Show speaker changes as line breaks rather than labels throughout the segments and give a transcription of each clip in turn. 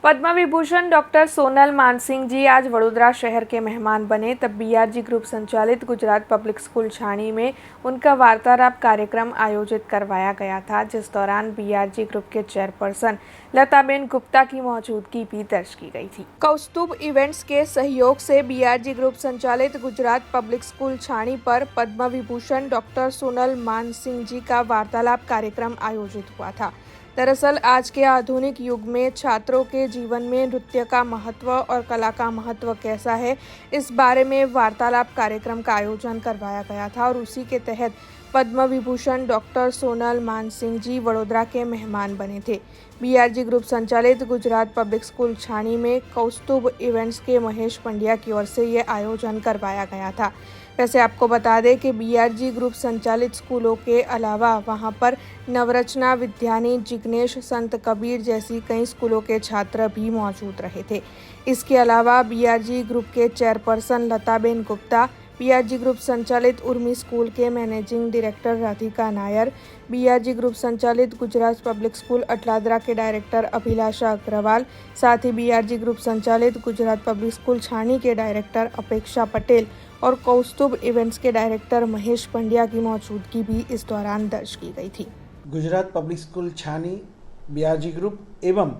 Padma Vibhushan doctor Sonal Mansingh जी आज वडोदरा शहर के मेहमान बने। तब बीआरजी ग्रुप संचालित गुजरात पब्लिक स्कूल छाणी में उनका वार्तालाप कार्यक्रम आयोजित करवाया गया था, जिस दौरान बीआरजी ग्रुप के चेयरपर्सन लताबेन गुप्ता की मौजूदगी भी दर्ज की गई थी। कौस्तुभ इवेंट्स के सहयोग से बीआरजी ग्रुप संचालित गुजरात पब्लिक स्कूल छाणी पर पद्म विभूषण डॉक्टर सोनल मानसिंह जी का वार्तालाप कार्यक्रम आयोजित हुआ था। दरअसल आज के आधुनिक युग में छात्रों के जीवन में नृत्य का महत्व और कला का महत्व कैसा है, इस बारे में वार्तालाप कार्यक्रम का आयोजन करवाया गया था और उसी के तहत पद्म विभूषण डॉक्टर सोनल मानसिंह जी वडोदरा के मेहमान बने थे। बीआरजी ग्रुप संचालित गुजरात पब्लिक स्कूल छाणी में कौस्तुभ इवेंट्स के महेश पंड्या की ओर से ये आयोजन करवाया गया था। वैसे आपको बता दें कि बीआरजी ग्रुप संचालित स्कूलों के अलावा वहां पर नवरचना, विद्यानी, जिग्नेश, संत कबीर जैसी कई स्कूलों के छात्र भी मौजूद रहे थे। इसके अलावा बीआरजी ग्रुप के चेयरपर्सन लताबेन गुप्ता, बीआरजी ग्रुप संचालित उर्मी स्कूल के managing director Radhika Nair, BRG group संचालित गुजरात पब्लिक स्कूल अटलादरा के डायरेक्टर अभिलाषा अग्रवाल, साथ ही बीआरजी ग्रुप संचालित गुजरात पब्लिक स्कूल छाणी के डायरेक्टर अपेक्षा पटेल और कौस्तुभ इवेंट्स के डायरेक्टर महेश पंड्या की मौजूदगी भी इस दौरान दर्ज की गई थी।
गुजरात पब्लिक स्कूल छानी, बीआरजी ग्रुप एवं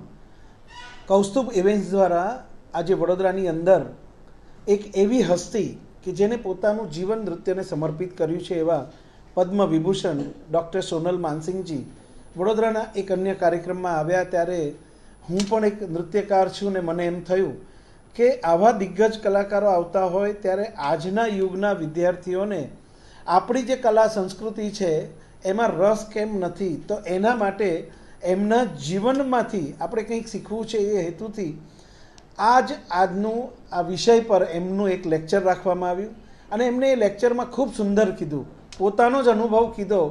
कौस्तुभ इवेंट्स द्वारा आज वडोदरानी अंदर एक एवी हस्ती कि जेने पोतानुं जीवन नृत्यने समर्पित कर्युं छे एवा पद्म विभूषण डॉक्टर सोनल मानसिंहजी वडोदराना एक अन्य कार्यक्रममां आव्या त्यारे हूँ पण एक नृत्यकार छुं ने मने एम थयुं કે આવા દિગ્ગજ કલાકારો આવતા હોય ત્યારે આજના યુગના વિદ્યાર્થીઓને આપણી જે કલા સંસ્કૃતિ છે એમાં રસ કેમ નથી, તો એના માટે એમના જીવનમાંથી આપણે કંઈક શીખવું છે એ હેતુથી આજનું આ વિષય પર એમનું એક લેક્ચર રાખવામાં આવ્યું અને એમને એ લેક્ચરમાં ખૂબ સુંદર કીધું, પોતાનો જ અનુભવ કીધો।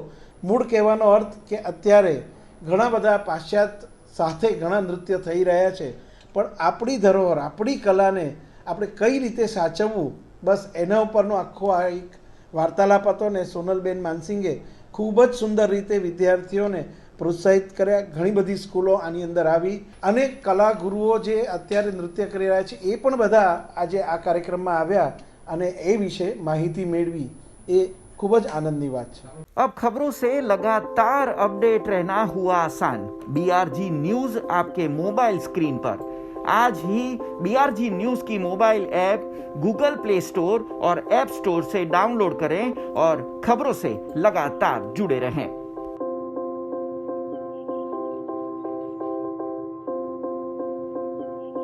મૂળ કહેવાનો અર્થ કે અત્યારે ઘણા બધા પાશ્ચાત્ય સાથે ઘણા નૃત્ય થઈ રહ્યા છે, પણ આપણી ધરોહર, આપણી કલાને આપણે કઈ રીતે સાચવવું, બસ એના ઉપરનો આખો આ એક વાર્તાલાપ હતો ને સોનલબેન માનસિંગે ખૂબ જ સુંદર રીતે વિદ્યાર્થીઓને પ્રોત્સાહિત કર્યા। ઘણી બધી સ્કૂલો આની અંદર આવી અને કલાગુરુઓ જે અત્યારે નૃત્ય કરી રહ્યા છે એ પણ બધા આજે આ કાર્યક્રમમાં આવ્યા અને એ વિશે માહિતી મેળવી, એ खूब ज आनंदनी बात है।
अब खबरों से लगातार अपडेट रहना हुआ आसान। बीआरजी न्यूज आपके मोबाइल स्क्रीन पर। आज ही बीआरजी न्यूज की mobile app Google play store और ऐप स्टोर से डाउनलोड करें और खबरों से लगातार जुड़े रहें।